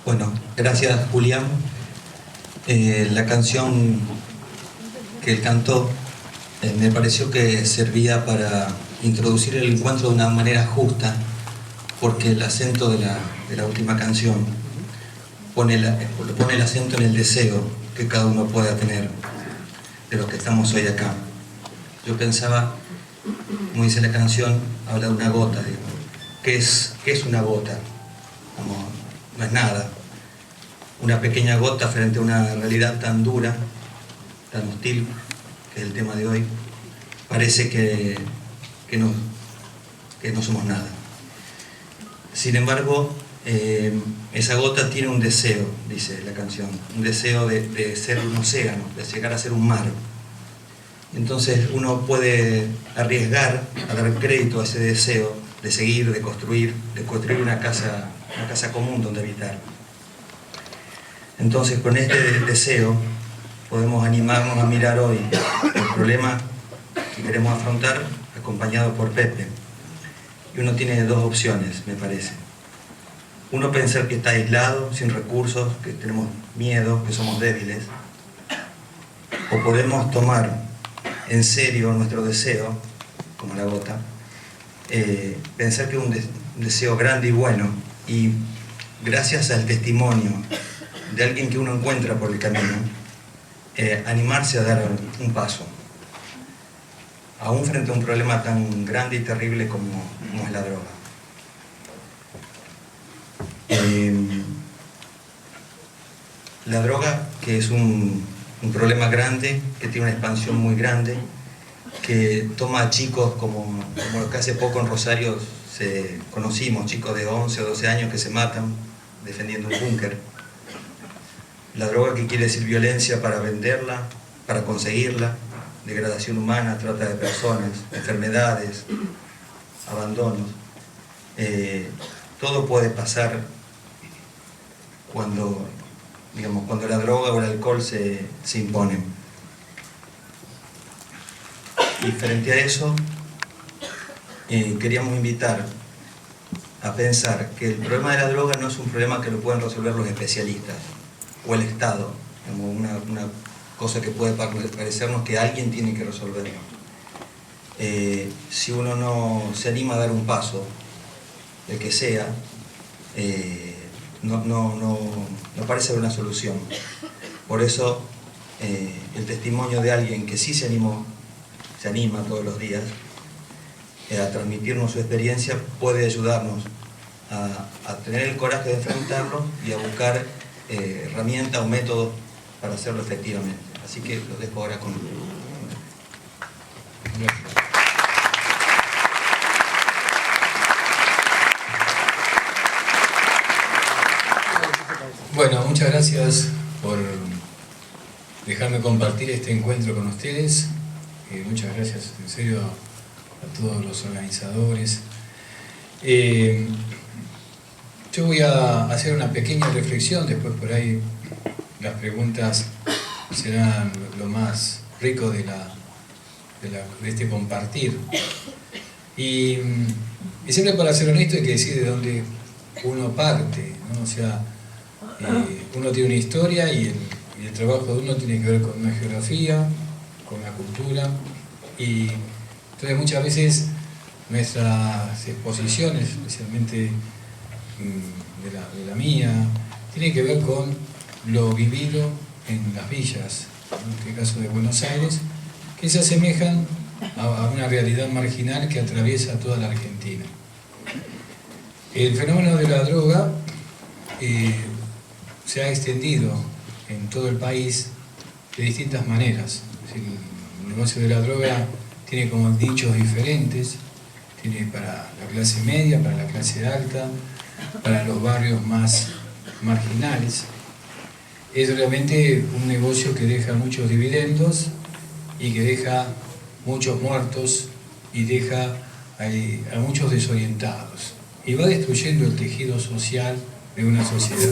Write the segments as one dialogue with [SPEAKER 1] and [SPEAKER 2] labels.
[SPEAKER 1] Bueno, gracias Julián. La canción que él cantó me pareció que servía para introducir el encuentro de una manera justa, porque el acento de la última canción pone el acento en el deseo que cada uno pueda tener de los que estamos hoy acá. Yo pensaba, como dice la canción, habla de una gota, digo. ¿Qué es una gota? No es nada. Una pequeña gota frente a una realidad tan dura, tan hostil, que es el tema de hoy, parece que no somos nada. Sin embargo, esa gota tiene un deseo, dice la canción, un deseo de ser un océano, de llegar a ser un mar. Entonces uno puede arriesgar a dar crédito a ese deseo de seguir, de construir una casa común donde habitar. Entonces con este deseo podemos animarnos a mirar hoy el problema que queremos afrontar, acompañado por Pepe. Y uno tiene dos opciones, me parece. Uno, pensar que está aislado, sin recursos, que tenemos miedo, que somos débiles. O podemos tomar en serio nuestro deseo, como la gota, pensar que es un deseo grande y bueno, y gracias al testimonio de alguien que uno encuentra por el camino, animarse a dar un paso, aún frente a un problema tan grande y terrible como es la droga. La droga, que es un problema grande, que tiene una expansión muy grande, que toma a chicos como lo que hace poco en Rosario conocimos, chicos de 11 o 12 años que se matan defendiendo un búnker. La droga, que quiere decir violencia para venderla, para conseguirla, degradación humana, trata de personas, enfermedades, abandonos. Todo puede pasar cuando la droga o el alcohol se imponen. Y frente a eso, queríamos invitar a pensar que el problema de la droga no es un problema que lo pueden resolver los especialistas o el Estado, como una cosa que puede parecernos que alguien tiene que resolverlo. Si uno no se anima a dar un paso, el que sea, no parece una solución. Por eso el testimonio de alguien que sí se anima todos los días a transmitirnos su experiencia, puede ayudarnos a tener el coraje de enfrentarlo y a buscar herramientas o métodos para hacerlo efectivamente. Así que los dejo ahora con...
[SPEAKER 2] Bueno, muchas gracias por dejarme compartir este encuentro con ustedes. Muchas gracias, en serio, a todos los organizadores. Yo voy a hacer una pequeña reflexión, después por ahí las preguntas serán lo más rico de este compartir. Y siempre, para ser honesto, hay que decir de dónde uno parte, ¿no? O sea, uno tiene una historia y el trabajo de uno tiene que ver con una geografía, con una cultura, y entonces muchas veces nuestras exposiciones, especialmente de la mía, tienen que ver con lo vivido en las villas, en este caso de Buenos Aires, que se asemejan a una realidad marginal que atraviesa toda la Argentina. El fenómeno de la droga se ha extendido en todo el país de distintas maneras. El negocio de la droga tiene como nichos diferentes, tiene para la clase media, para la clase alta, para los barrios más marginales. Es realmente un negocio que deja muchos dividendos y que deja muchos muertos y deja a muchos desorientados y va destruyendo el tejido social de una sociedad.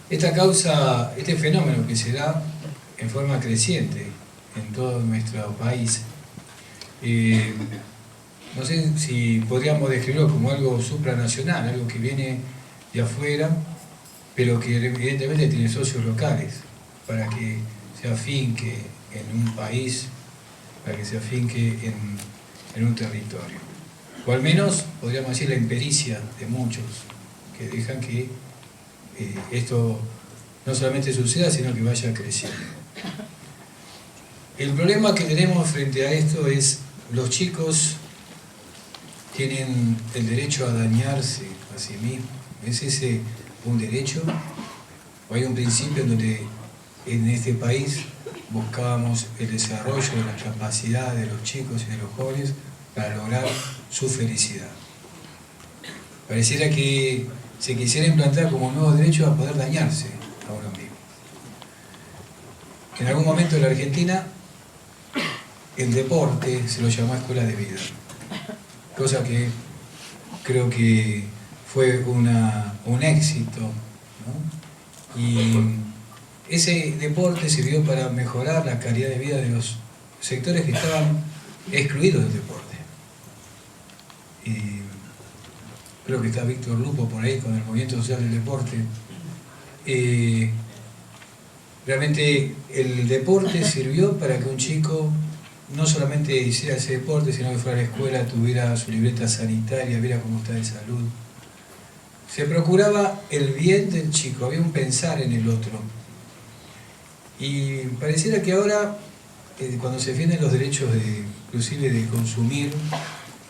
[SPEAKER 2] Este fenómeno que se da en forma creciente en todo nuestro país, no sé si podríamos describirlo como algo supranacional, algo que viene de afuera, pero que evidentemente tiene socios locales, para que se afinque en un país, para que se afinque en un territorio. O al menos, podríamos decir, la impericia de muchos, que dejan que esto no solamente suceda, sino que vaya creciendo. El problema que tenemos frente a esto es, los chicos tienen el derecho a dañarse a sí mismos. ¿Es ese un derecho? ¿O hay un principio en donde en este país buscábamos el desarrollo de las capacidades de los chicos y de los jóvenes para lograr su felicidad? Pareciera que se quisiera implantar como un nuevo derecho a poder dañarse a uno mismo. En algún momento en la Argentina, el deporte se lo llamó escuela de vida, cosa que creo que fue un éxito, ¿no? Y ese deporte sirvió para mejorar la calidad de vida de los sectores que estaban excluidos del deporte. Y creo que está Víctor Lupo por ahí con el movimiento social del deporte. Realmente el deporte sirvió para que un chico no solamente hiciera ese deporte, sino que fuera a la escuela, tuviera su libreta sanitaria, viera cómo está de salud. Se procuraba el bien del chico, había un pensar en el otro. Y pareciera que ahora, cuando se defienden los derechos inclusive de consumir,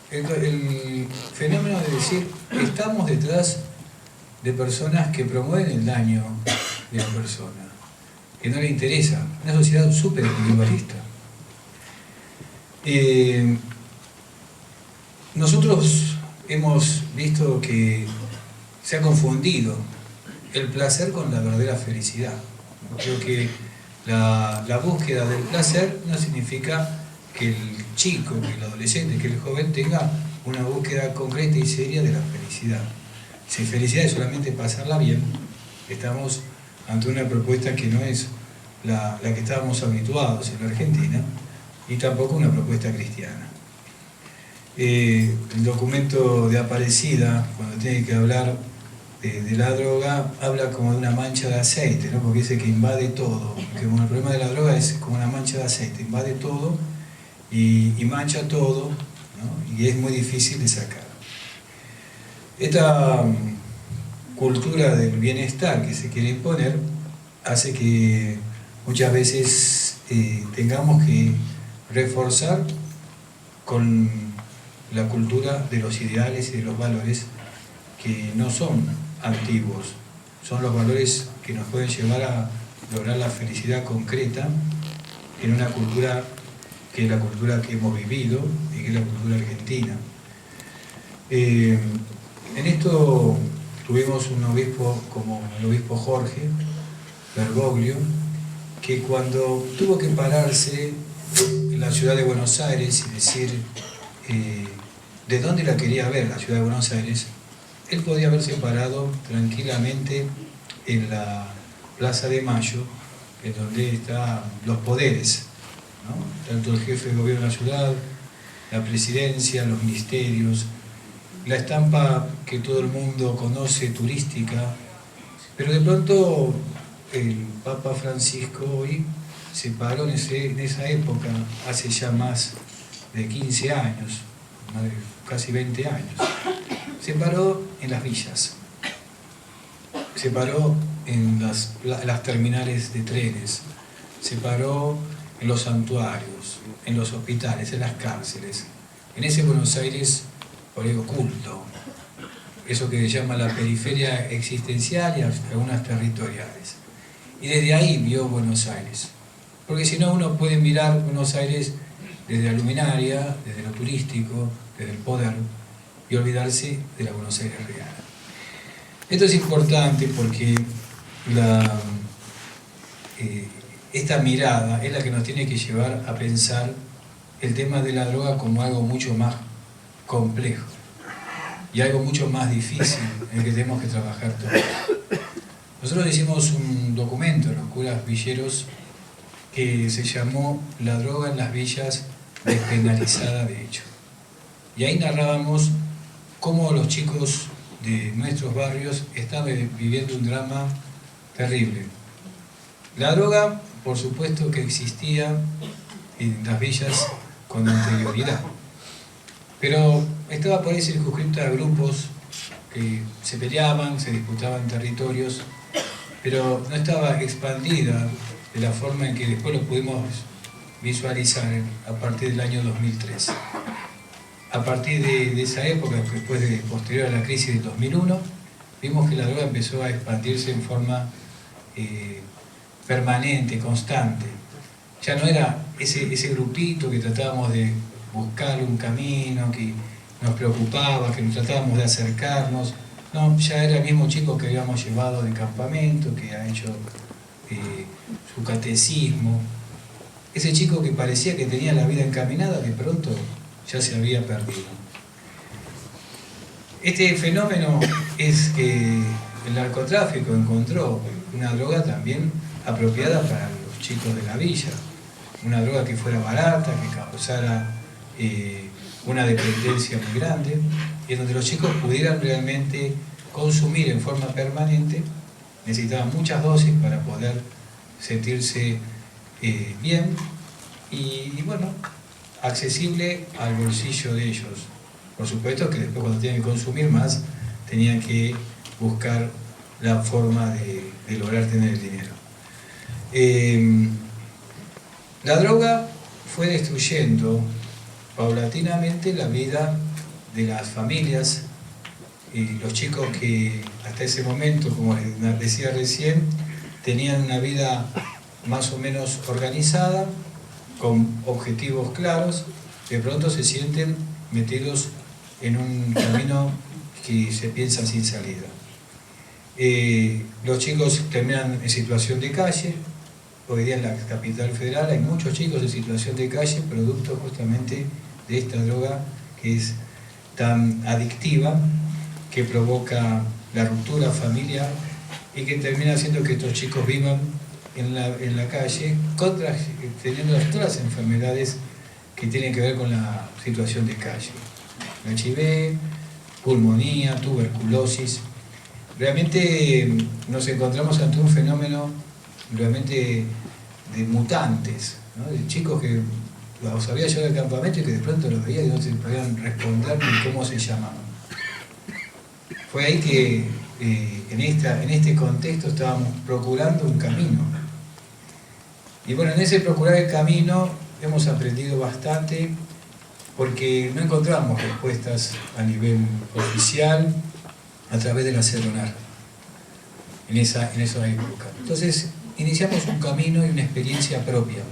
[SPEAKER 2] el fenómeno de decir, estamos detrás de personas que promueven el daño de la persona, que no le interesa, una sociedad súper individualista. Nosotros hemos visto que se ha confundido el placer con la verdadera felicidad. Creo que la búsqueda del placer no significa que el chico, que el adolescente, que el joven tenga una búsqueda concreta y seria de la felicidad. Si felicidad es solamente pasarla bien, estamos ante una propuesta que no es la que estábamos habituados en la Argentina, y tampoco una propuesta cristiana. El documento de Aparecida, cuando tiene que hablar de la droga, habla como de una mancha de aceite, ¿no? Porque dice que invade todo, que el problema de la droga es como una mancha de aceite, invade todo y mancha todo, ¿no? Y es muy difícil de sacar. Esta cultura del bienestar que se quiere imponer hace que muchas veces tengamos que reforzar con la cultura de los ideales y de los valores que no son antiguos, son los valores que nos pueden llevar a lograr la felicidad concreta en una cultura que es la cultura que hemos vivido y que es la cultura argentina. En esto tuvimos un obispo como el obispo Jorge Bergoglio, que cuando tuvo que pararse en la ciudad de Buenos Aires y decir de dónde la quería ver la ciudad de Buenos Aires, él podía haberse parado tranquilamente en la Plaza de Mayo, en donde están los poderes, ¿no? Tanto el jefe de gobierno de la ciudad, la presidencia, los ministerios, la estampa que todo el mundo conoce turística, pero de pronto el Papa Francisco hoy se paró en esa época, hace ya más de 15 años, casi 20 años, se paró en las villas, se paró en las terminales de trenes, se paró en los santuarios, en los hospitales, en las cárceles, en ese Buenos Aires por ahí oculto, eso que se llama la periferia existencial y algunas territoriales. Y desde ahí vio Buenos Aires. Porque si no, uno puede mirar Buenos Aires desde la luminaria, desde lo turístico, desde el poder, y olvidarse de la Buenos Aires real. Esto es importante porque esta mirada es la que nos tiene que llevar a pensar el tema de la droga como algo mucho más complejo y algo mucho más difícil en el que tenemos que trabajar todos. Nosotros hicimos un documento, los curas villeros, que se llamó La droga en las villas despenalizada de hecho. Y ahí narrábamos cómo los chicos de nuestros barrios estaban viviendo un drama terrible. La droga, por supuesto que existía en las villas con anterioridad, pero estaba por ahí circunscrita a grupos que se peleaban, se disputaban territorios, pero no estaba expandida de la forma en que después lo pudimos visualizar a partir del año 2003. A partir de esa época, posterior a la crisis del 2001, vimos que la droga empezó a expandirse en forma permanente, constante. Ya no era ese grupito que tratábamos de buscar un camino, que nos preocupaba, que nos tratábamos de acercarnos. No, ya era el mismo chico que habíamos llevado de campamento, que ha hecho su catecismo. Ese chico que parecía que tenía la vida encaminada, de pronto ya se había perdido. Este fenómeno es que el narcotráfico encontró una droga también apropiada para los chicos de la villa, una droga que fuera barata, que causara una dependencia muy grande, y en donde los chicos pudieran realmente consumir en forma permanente. Necesitaban muchas dosis para poder sentirse bien y bueno, accesible al bolsillo de ellos. Por supuesto que después, cuando tenían que consumir más, tenían que buscar la forma de lograr tener el dinero. La droga fue destruyendo paulatinamente la vida de las familias, y los chicos que hasta ese momento, como les decía recién, tenían una vida más o menos organizada, con objetivos claros, de pronto se sienten metidos en un camino que se piensa sin salida. Los chicos terminan en situación de calle. Hoy día en la capital federal hay muchos chicos en situación de calle, producto justamente de esta droga que es tan adictiva, que provoca la ruptura familiar y que termina haciendo que estos chicos vivan en la calle, teniendo todas las enfermedades que tienen que ver con la situación de calle. HIV, pulmonía, tuberculosis. Realmente nos encontramos ante un fenómeno realmente de mutantes, ¿no? De chicos que los había llevado al campamento y que de pronto los veía y no se podían responder ni cómo se llamaban. Fue ahí que en este contexto estábamos procurando un camino. Y bueno, en ese procurar el camino hemos aprendido bastante, porque no encontramos respuestas a nivel oficial a través de la CERONAR en esa época. Entonces iniciamos un camino y una experiencia propia,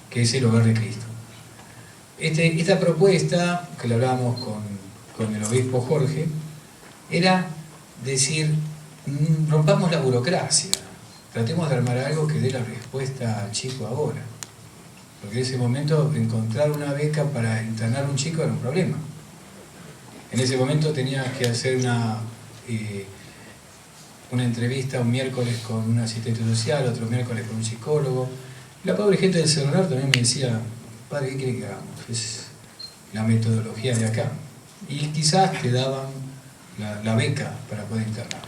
[SPEAKER 2] que es el Hogar de Cristo. Esta propuesta, que la hablábamos con el obispo Jorge, era decir, rompamos la burocracia, tratemos de armar algo que dé la respuesta al chico ahora. Porque en ese momento encontrar una beca para internar a un chico era un problema. En ese momento tenías que hacer una entrevista un miércoles con un asistente social, otro miércoles con un psicólogo. La pobre gente del CERONAR también me decía, padre, ¿qué quiere que hagamos? Es la metodología de acá. Y quizás te daban la beca para poder internar.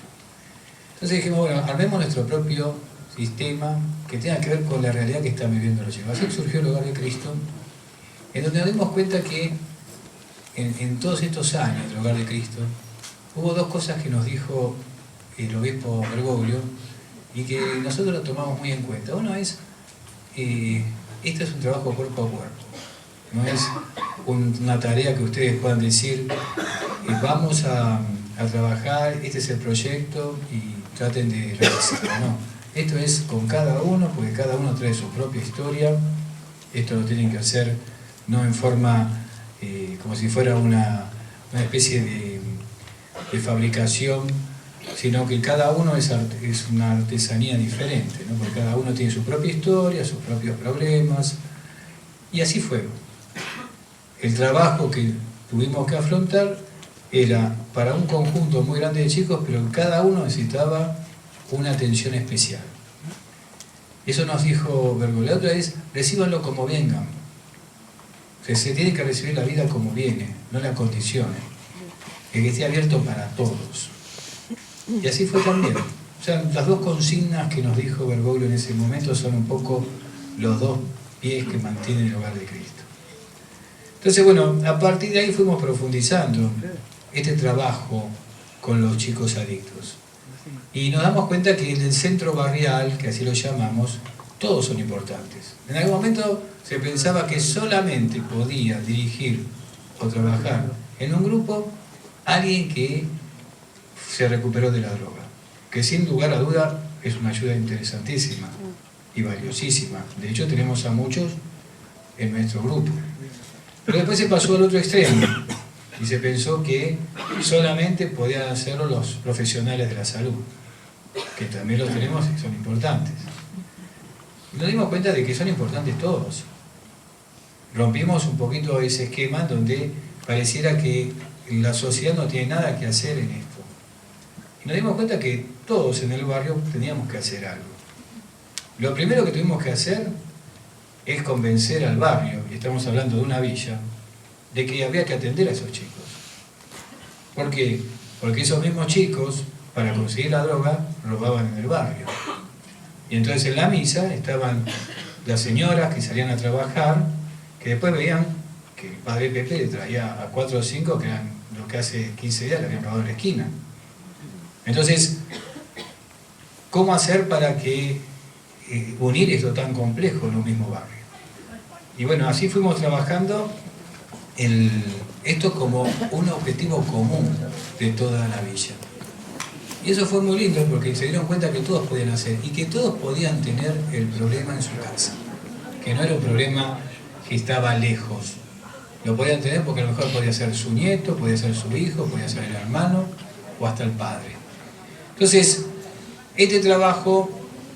[SPEAKER 2] Entonces dijimos, bueno, armemos nuestro propio sistema que tenga que ver con la realidad que están viviendo los chicos. Así surgió el Hogar de Cristo, en donde nos dimos cuenta que en todos estos años del Hogar de Cristo hubo dos cosas que nos dijo el obispo Bergoglio y que nosotros lo tomamos muy en cuenta. Uno es, este es un trabajo cuerpo a cuerpo, no es una tarea que ustedes puedan decir, vamos a trabajar, este es el proyecto y traten de realizarlo. No, esto es con cada uno, porque cada uno trae su propia historia. Esto lo tienen que hacer no en forma como si fuera una especie de fabricación, sino que cada uno es una artesanía diferente, ¿no? Porque cada uno tiene su propia historia, sus propios problemas, y así fue. El trabajo que tuvimos que afrontar era para un conjunto muy grande de chicos, pero cada uno necesitaba una atención especial. Eso nos dijo Bergoglio. La otra es, recíbanlo como vengan. O Se tiene que recibir la vida como viene, no la condicione, que esté abierto para todos. Y así fue también. O sea, las dos consignas que nos dijo Bergoglio en ese momento son un poco los dos pies que mantienen el hogar de Cristo. Entonces, bueno, a partir de ahí fuimos profundizando este trabajo con los chicos adictos. Y nos damos cuenta que en el centro barrial, que así lo llamamos, todos son importantes. En algún momento se pensaba que solamente podía dirigir o trabajar en un grupo alguien que se recuperó de la droga, que sin lugar a duda es una ayuda interesantísima y valiosísima. De hecho, tenemos a muchos en nuestro grupo. Pero después se pasó al otro extremo y se pensó que solamente podían hacerlo los profesionales de la salud, que también los tenemos y son importantes. Y nos dimos cuenta de que son importantes todos. Rompimos un poquito ese esquema donde pareciera que la sociedad no tiene nada que hacer en esto. Y nos dimos cuenta que todos en el barrio teníamos que hacer algo. Lo primero que tuvimos que hacer es convencer al barrio, y estamos hablando de una villa, de que había que atender a esos chicos. ¿Por qué? Porque esos mismos chicos, para conseguir la droga, robaban en el barrio. Y entonces en la misa estaban las señoras que salían a trabajar, que después veían que el padre Pepe le traía a 4 o 5 que eran los que hace 15 días le habían robado en la esquina. Entonces, ¿cómo hacer para que unir esto tan complejo en un mismo barrio? Y bueno, así fuimos trabajando esto como un objetivo común de toda la villa. Y eso fue muy lindo porque se dieron cuenta que todos podían hacer y que todos podían tener el problema en su casa. Que no era un problema que estaba lejos. Lo podían tener porque a lo mejor podía ser su nieto, podía ser su hijo, podía ser el hermano o hasta el padre. Entonces, este trabajo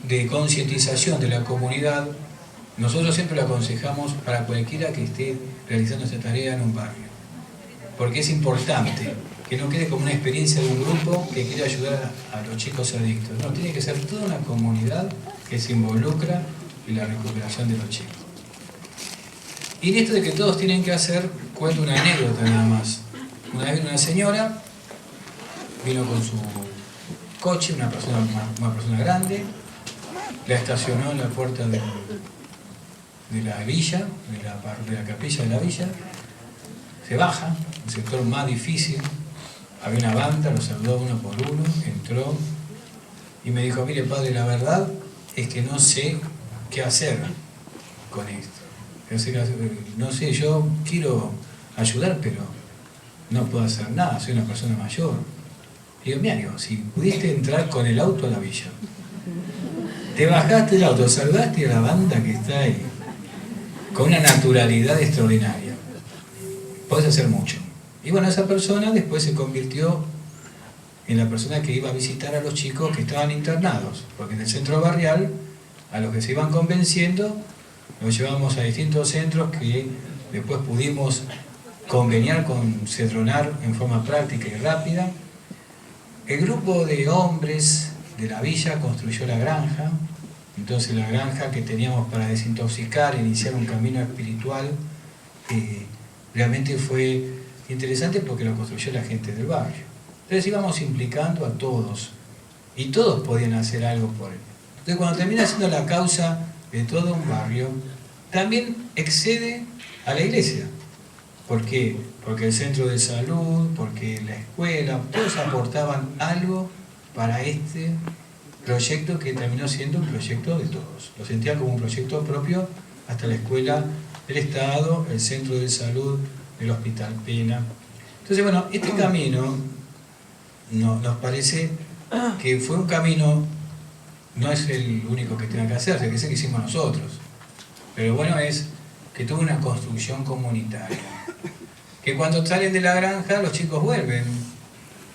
[SPEAKER 2] de concientización de la comunidad, nosotros siempre lo aconsejamos para cualquiera que esté realizando esta tarea en un barrio. Porque es importante que no quede como una experiencia de un grupo que quiere ayudar a los chicos adictos. No, tiene que ser toda una comunidad que se involucra en la recuperación de los chicos. Y en esto de que todos tienen que hacer, cuento una anécdota nada más. Una vez una señora vino con su coche, una persona grande, la estacionó en la puerta de la villa, de la capilla de la villa, se baja, el sector más difícil, había una banda, lo saludó uno por uno, entró y me dijo, mire padre, la verdad es que no sé qué hacer con esto. No sé, yo quiero ayudar, pero no puedo hacer nada, soy una persona mayor. Y digo, mira, si pudiste entrar con el auto a la villa, te bajaste del auto, saludaste a la banda que está ahí, con una naturalidad extraordinaria, podés hacer mucho. Y bueno, esa persona después se convirtió en la persona que iba a visitar a los chicos que estaban internados, porque en el centro barrial, a los que se iban convenciendo, los llevamos a distintos centros que después pudimos conveniar con Cedronar en forma práctica y rápida. El grupo de hombres de la villa construyó la granja, entonces la granja que teníamos para desintoxicar, iniciar un camino espiritual, realmente fue interesante porque lo construyó la gente del barrio. Entonces íbamos implicando a todos, y todos podían hacer algo por él. Entonces cuando termina siendo la causa de todo un barrio, también excede a la iglesia. ¿Por qué? Porque el centro de salud, porque la escuela, todos aportaban algo para este proyecto que terminó siendo un proyecto de todos. Lo sentía como un proyecto propio hasta la escuela del Estado, el centro de salud del Hospital Pena. Entonces, bueno, este camino nos parece que fue un camino, no es el único que tenga que hacerse, que es el que hicimos nosotros. Pero bueno, es que tuvo una construcción comunitaria. Que cuando salen de la granja los chicos vuelven.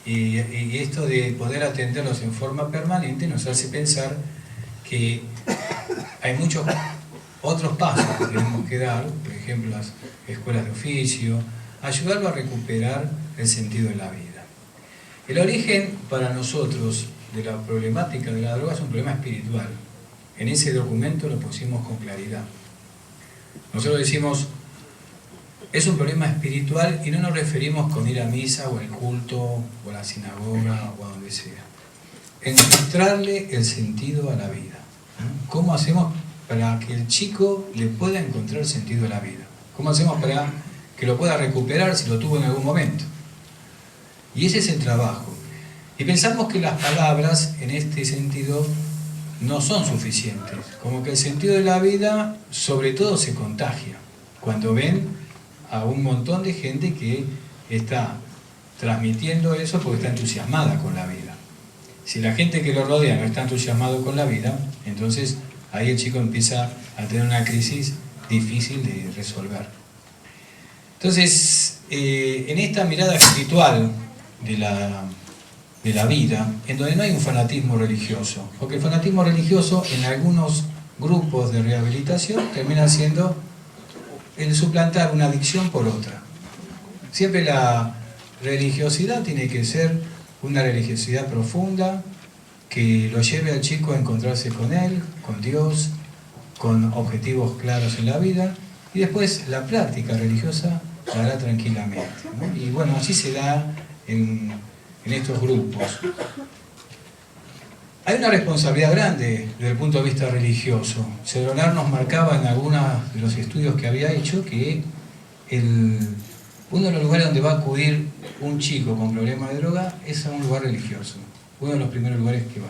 [SPEAKER 2] Y esto de poder atenderlos en forma permanente nos hace pensar que hay muchos otros pasos que tenemos que dar, por ejemplo las escuelas de oficio, ayudarlo a recuperar el sentido de la vida. El origen para nosotros de la problemática de la droga es un problema espiritual. En ese documento lo pusimos con claridad. Nosotros decimos, es un problema espiritual y no nos referimos con ir a misa o al culto o a la sinagoga o a donde sea. Encontrarle el sentido a la vida. ¿Cómo hacemos para que el chico le pueda encontrar sentido a la vida? ¿Cómo hacemos para que lo pueda recuperar si lo tuvo en algún momento? Y ese es el trabajo. Y pensamos que las palabras en este sentido no son suficientes. Como que el sentido de la vida sobre todo se contagia cuando ven a un montón de gente que está transmitiendo eso porque está entusiasmada con la vida. Si la gente que lo rodea no está entusiasmado con la vida, entonces ahí el chico empieza a tener una crisis difícil de resolver. Entonces, en esta mirada espiritual de la vida, en donde no hay un fanatismo religioso, porque el fanatismo religioso en algunos grupos de rehabilitación termina siendo el suplantar una adicción por otra. Siempre la religiosidad tiene que ser una religiosidad profunda que lo lleve al chico a encontrarse con él, con Dios, con objetivos claros en la vida, y después la práctica religiosa la hará tranquilamente, ¿no? Y bueno, así se da en estos grupos. Hay una responsabilidad grande desde el punto de vista religioso. Cedronar nos marcaba en algunos de los estudios que había hecho que uno de los lugares donde va a acudir un chico con problemas de droga es a un lugar religioso. Uno de los primeros lugares que va.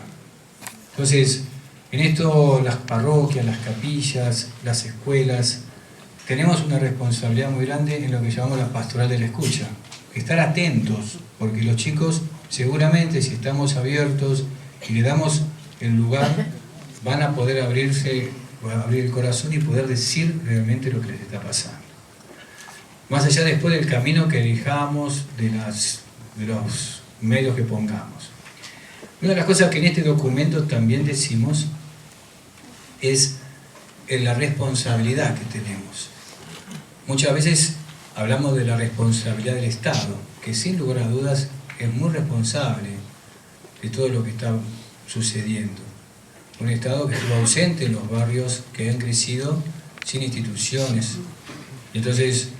[SPEAKER 2] Entonces, en esto las parroquias, las capillas, las escuelas, tenemos una responsabilidad muy grande en lo que llamamos la pastoral de la escucha. Estar atentos, porque los chicos seguramente si estamos abiertos y le damos el lugar, van a poder abrir el corazón y poder decir realmente lo que les está pasando. Más allá después del camino que elijamos, de los medios que pongamos. Una de las cosas que en este documento también decimos es la responsabilidad que tenemos. Muchas veces hablamos de la responsabilidad del Estado, que sin lugar a dudas es muy responsable de todo lo que está sucediendo. Un Estado que estuvo ausente en los barrios que han crecido sin instituciones. Entonces,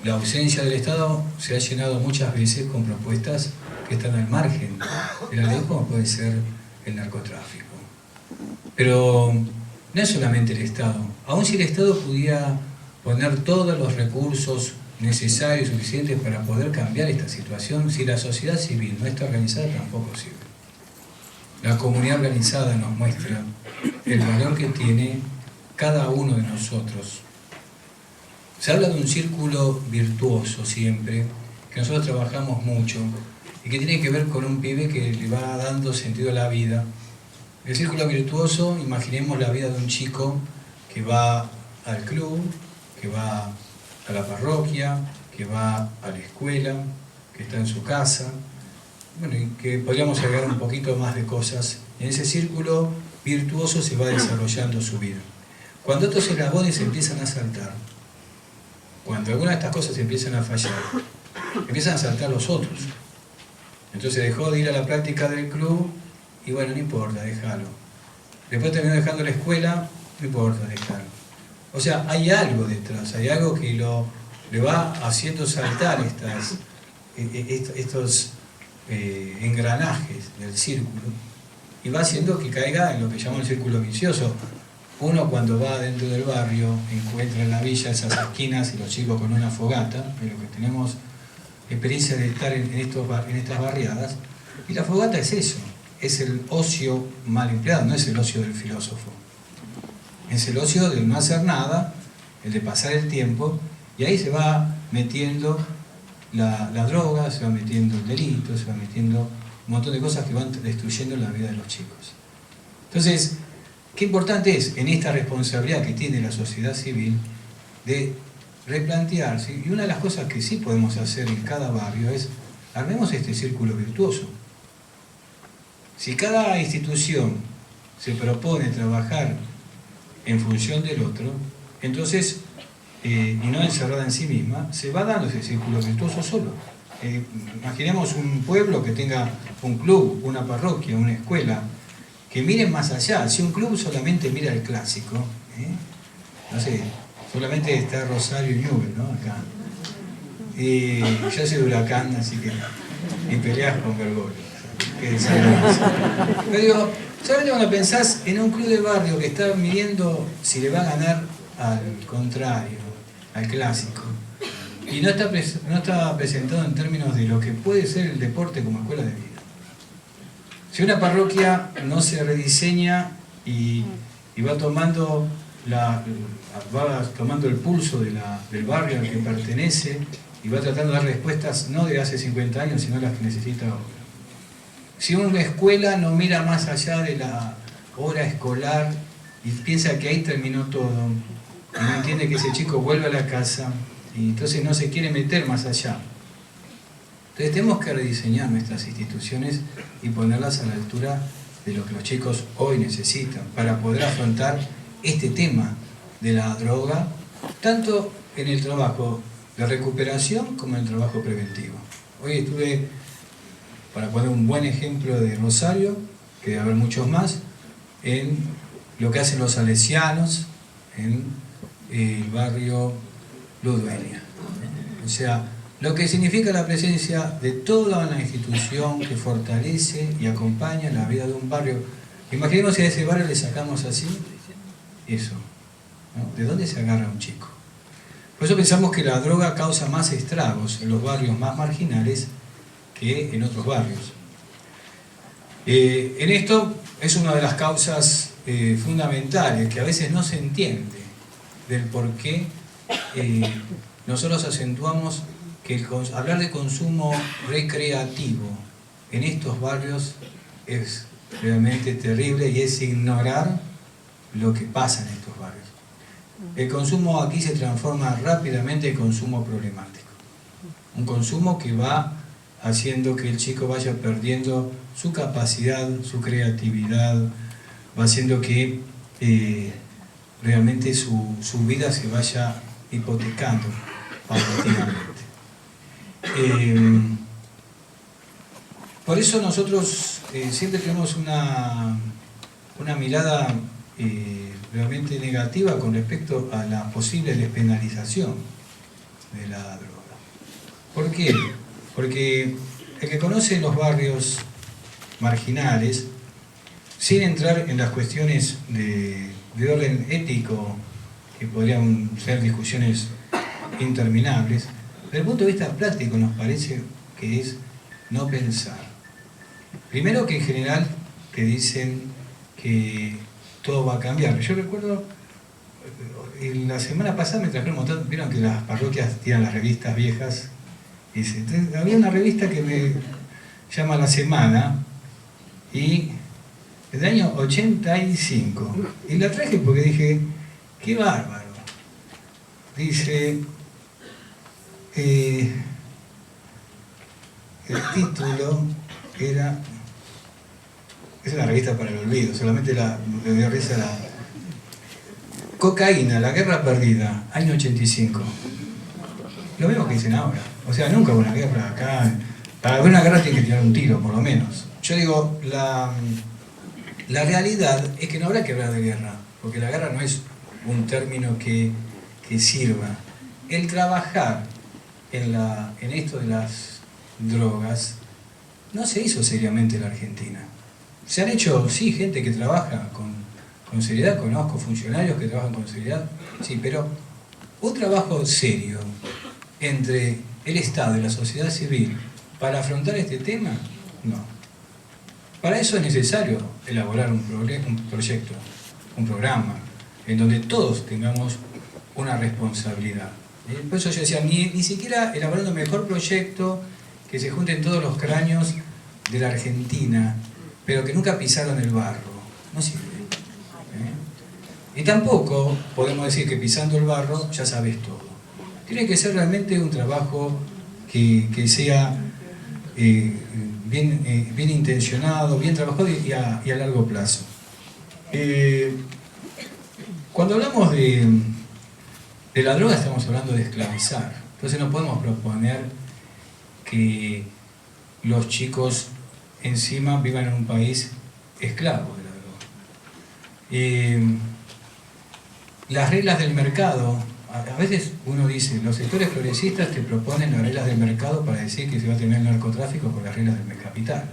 [SPEAKER 2] la ausencia del Estado se ha llenado muchas veces con propuestas que están al margen de la ley, como puede ser el narcotráfico. Pero no es solamente el Estado. Aun si el Estado pudiera poner todos los recursos necesarios y suficientes para poder cambiar esta situación, si la sociedad civil no está organizada, tampoco sirve. La comunidad organizada nos muestra el valor que tiene cada uno de nosotros. Se habla de un círculo virtuoso siempre, que nosotros trabajamos mucho, y que tiene que ver con un pibe que le va dando sentido a la vida. El círculo virtuoso, imaginemos la vida de un chico que va al club, que va a la parroquia, que va a la escuela, que está en su casa, bueno, y que podríamos agregar un poquito más de cosas. En ese círculo virtuoso se va desarrollando su vida. Cuando estos eslabones empiezan a saltar, cuando algunas de estas cosas empiezan a fallar, empiezan a saltar los otros. Entonces dejó de ir a la práctica del club y bueno, no importa, déjalo. Después terminó dejando la escuela, no importa, déjalo. O sea, hay algo detrás, hay algo que le va haciendo saltar estos engranajes del círculo y va haciendo que caiga en lo que llamamos el círculo vicioso. Uno cuando va dentro del barrio encuentra en la villa esas esquinas y los chicos con una fogata, pero que tenemos experiencia de estar en estas barriadas, y la fogata es eso, es el ocio mal empleado, no es el ocio del filósofo. Es el ocio de no hacer nada, el de pasar el tiempo, y ahí se va metiendo la droga, se va metiendo el delito, se va metiendo un montón de cosas que van destruyendo la vida de los chicos. Entonces, qué importante es en esta responsabilidad que tiene la sociedad civil de replantearse, y una de las cosas que sí podemos hacer en cada barrio es, armemos este círculo virtuoso. Si cada institución se propone trabajar en función del otro, entonces, y no encerrada en sí misma, se va dando ese círculo virtuoso solo. Imaginemos un pueblo que tenga un club, una parroquia, una escuela, que miren más allá. Si un club solamente mira el clásico, no sé, Solamente está Rosario y Nubes, ¿no? Acá. Y yo soy de Huracán, así que... Y peleas con Bergoglio. Qué desagradable. Pero digo, solamente cuando pensás en un club de barrio que está midiendo si le va a ganar al contrario, al clásico, y no está presentado en términos de lo que puede ser el deporte como escuela de vida. Si una parroquia no se rediseña y va tomando el pulso del barrio al que pertenece y va tratando de dar respuestas no de hace 50 años, sino las que necesita ahora. Si una escuela no mira más allá de la hora escolar y piensa que ahí terminó todo, y no entiende que ese chico vuelve a la casa y entonces no se quiere meter más allá. Entonces tenemos que rediseñar nuestras instituciones y ponerlas a la altura de lo que los chicos hoy necesitan para poder afrontar este tema de la droga, tanto en el trabajo de recuperación como en el trabajo preventivo. Hoy estuve, para poner un buen ejemplo de Rosario, que debe haber muchos más, en lo que hacen los salesianos en el barrio Ludueña. O sea, lo que significa la presencia de toda una institución que fortalece y acompaña la vida de un barrio. Imaginemos si a ese barrio le sacamos así, eso, ¿no? ¿De dónde se agarra un chico? Por eso pensamos que la droga causa más estragos en los barrios más marginales que en otros barrios. En esto es una de las causas fundamentales que a veces no se entiende del por qué nosotros acentuamos que hablar de consumo recreativo en estos barrios es realmente terrible y es ignorar lo que pasa en estos barrios. El consumo aquí se transforma rápidamente en consumo problemático. Un consumo que va haciendo que el chico vaya perdiendo su capacidad, su creatividad, va haciendo que realmente su vida se vaya hipotecando paulatinamente. Por eso nosotros siempre tenemos una mirada realmente negativa con respecto a la posible despenalización de la droga. ¿Por qué? Porque el que conoce los barrios marginales, sin entrar en las cuestiones de orden ético, que podrían ser discusiones interminables, desde el punto de vista práctico nos parece que es no pensar. Primero que en general que dicen que todo va a cambiar. Yo recuerdo, la semana pasada me trajeron un montón, vieron que las parroquias tiran las revistas viejas, y había una revista que me llama La Semana, y es del año 85, y la traje porque dije, qué bárbaro. Dice, el título era, es una revista para el olvido, solamente me dio risa la cocaína, la guerra perdida, año 85. Lo mismo que dicen ahora. O sea, nunca hubo una guerra acá. Para haber una guerra tiene que tirar un tiro, por lo menos. Yo digo, la realidad es que no habrá que hablar de guerra, porque la guerra no es un término que sirva. El trabajar en esto de las drogas no se hizo seriamente en la Argentina. Se han hecho, sí, gente que trabaja con seriedad, conozco funcionarios que trabajan con seriedad, sí, pero un trabajo serio entre el Estado y la sociedad civil para afrontar este tema, no. Para eso es necesario elaborar un proyecto, un programa, en donde todos tengamos una responsabilidad. Por eso yo decía, ni siquiera elaborando un mejor proyecto, que se junten todos los cráneos de la Argentina, pero que nunca pisaron el barro, no sirve. Y tampoco podemos decir que pisando el barro ya sabes todo. Tiene que ser realmente un trabajo que sea bien intencionado, bien trabajado y a largo plazo. Cuando hablamos de la droga estamos hablando de esclavizar. Entonces no podemos proponer que los chicos encima vivan en un país esclavo de la droga. Las reglas del mercado a veces uno dice, los sectores progresistas te proponen las reglas del mercado para decir que se va a terminar el narcotráfico por las reglas del capital.